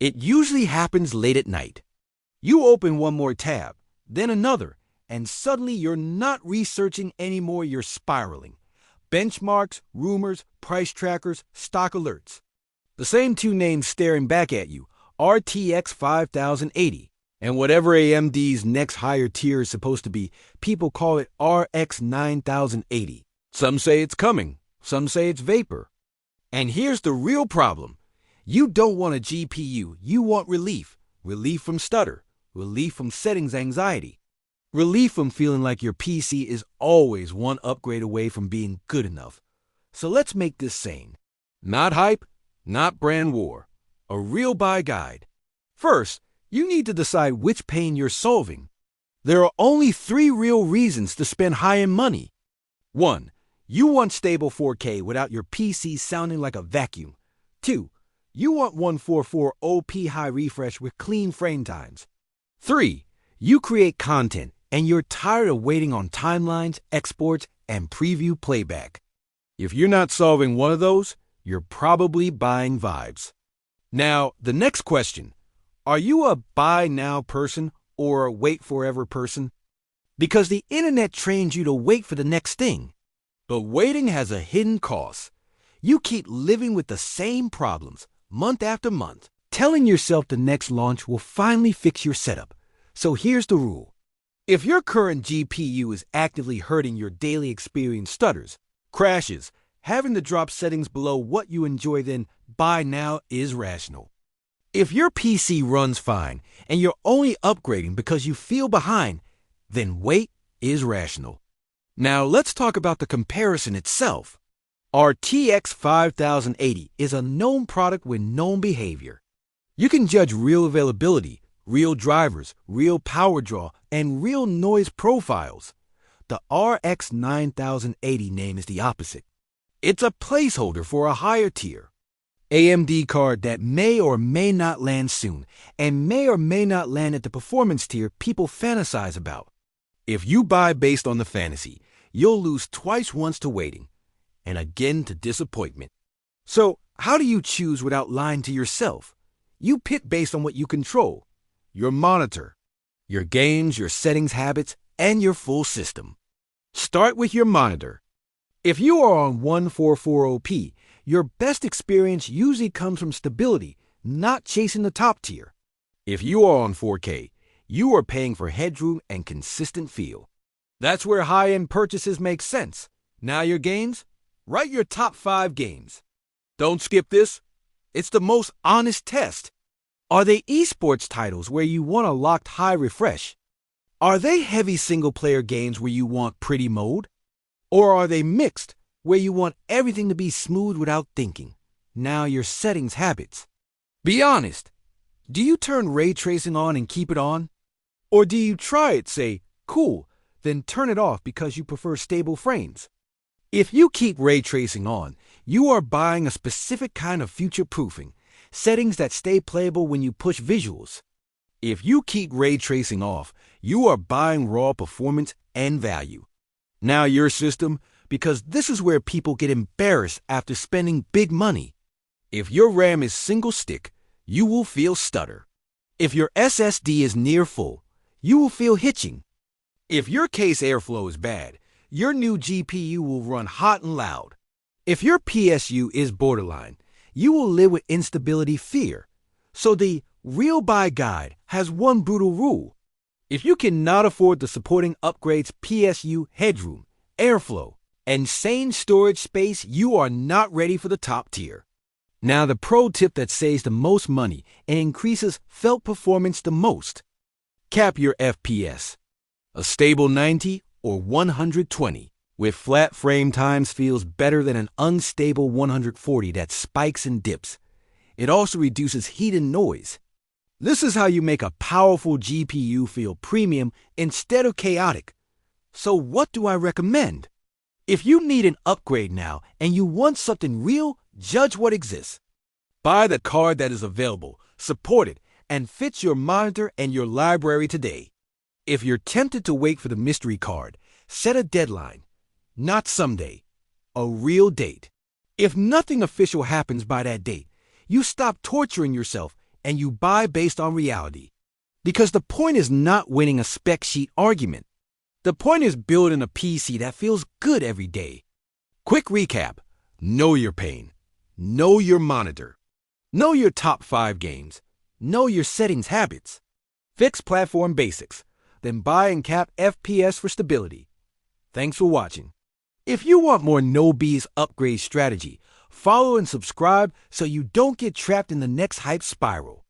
It usually happens late at night. You open one more tab, then another, and suddenly you're not researching anymore, you're spiraling. Benchmarks, rumors, price trackers, stock alerts. The same two names staring back at you, RTX 5080. And whatever AMD's next higher tier is supposed to be, people call it RX 9080. Some say it's coming, some say it's vapor. And here's the real problem. You don't want a GPU, you want relief. Relief from stutter, relief from settings anxiety, relief from feeling like your PC is always one upgrade away from being good enough. So let's make this sane. Not hype, not brand war. A real buy guide. First, you need to decide which pain you're solving. There are only 3 real reasons to spend high-end money. 1. You want stable 4K without your PC sounding like a vacuum. 2. You want 144 OP high refresh with clean frame times. 3. You create content and you're tired of waiting on timelines, exports, and preview playback. If you're not solving one of those, you're probably buying vibes. Now, the next question. Are you a buy now person or a wait forever person? Because the internet trains you to wait for the next thing. But waiting has a hidden cost. You keep living with the same problems, month after month, telling yourself the next launch will finally fix your setup. So here's the rule. If your current GPU is actively hurting your daily experience, stutters, crashes, having to drop settings below what you enjoy, then buy now is rational. If your PC runs fine and you're only upgrading because you feel behind, then wait is rational. Now let's talk about the comparison itself. RTX 5080 is a known product with known behavior. You can judge real availability, real drivers, real power draw, and real noise profiles. The RX 9080 name is the opposite. It's a placeholder for a higher tier. AMD card that may or may not land soon, and may or may not land at the performance tier people fantasize about. If you buy based on the fantasy, you'll lose twice once to waiting, and again to disappointment. So, how do you choose without lying to yourself? You pick based on what you control. Your monitor, your games, your settings habits, and your full system. Start with your monitor. If you are on 144 OP, your best experience usually comes from stability, not chasing the top tier. If you are on 4K, you are paying for headroom and consistent feel. That's where high-end purchases make sense. Now your games? Write your top 5 games. Don't skip this. It's the most honest test. Are they esports titles where you want a locked high refresh? Are they heavy single-player games where you want pretty mode? Or are they mixed, where you want everything to be smooth without thinking? Now your settings habits. Be honest. Do you turn ray tracing on and keep it on? Or do you try it, say, cool, then turn it off because you prefer stable frames? If you keep ray tracing on, you are buying a specific kind of future-proofing, settings that stay playable when you push visuals. If you keep ray tracing off, you are buying raw performance and value. Now your system, because this is where people get embarrassed after spending big money. If your RAM is single stick, you will feel stutter. If your SSD is near full, you will feel hitching. If your case airflow is bad, your new GPU will run hot and loud. If your PSU is borderline, you will live with instability fear. So the Real Buy Guide has one brutal rule. If you cannot afford the supporting upgrades PSU headroom, airflow, and sane storage space, you are not ready for the top tier. Now the pro tip that saves the most money and increases felt performance the most. Cap your FPS. A stable 90 or 120 with flat frame times feels better than an unstable 140 that spikes and dips. It also reduces heat and noise. This is how you make a powerful GPU feel premium instead of chaotic. So what do I recommend? If you need an upgrade now and you want something real, judge what exists. Buy the card that is available, supported, and fits your monitor and your library today. If you're tempted to wait for the mystery card, set a deadline. Not someday, a real date. If nothing official happens by that date, you stop torturing yourself and you buy based on reality. Because the point is not winning a spec sheet argument. The point is building a PC that feels good every day. Quick recap. Know your pain. Know your monitor. Know your top 5 games. Know your settings habits. Fix platform basics. Then buy and cap FPS for stability. Thanks for watching. If you want more no-BS upgrade strategy, follow and subscribe so you don't get trapped in the next hype spiral.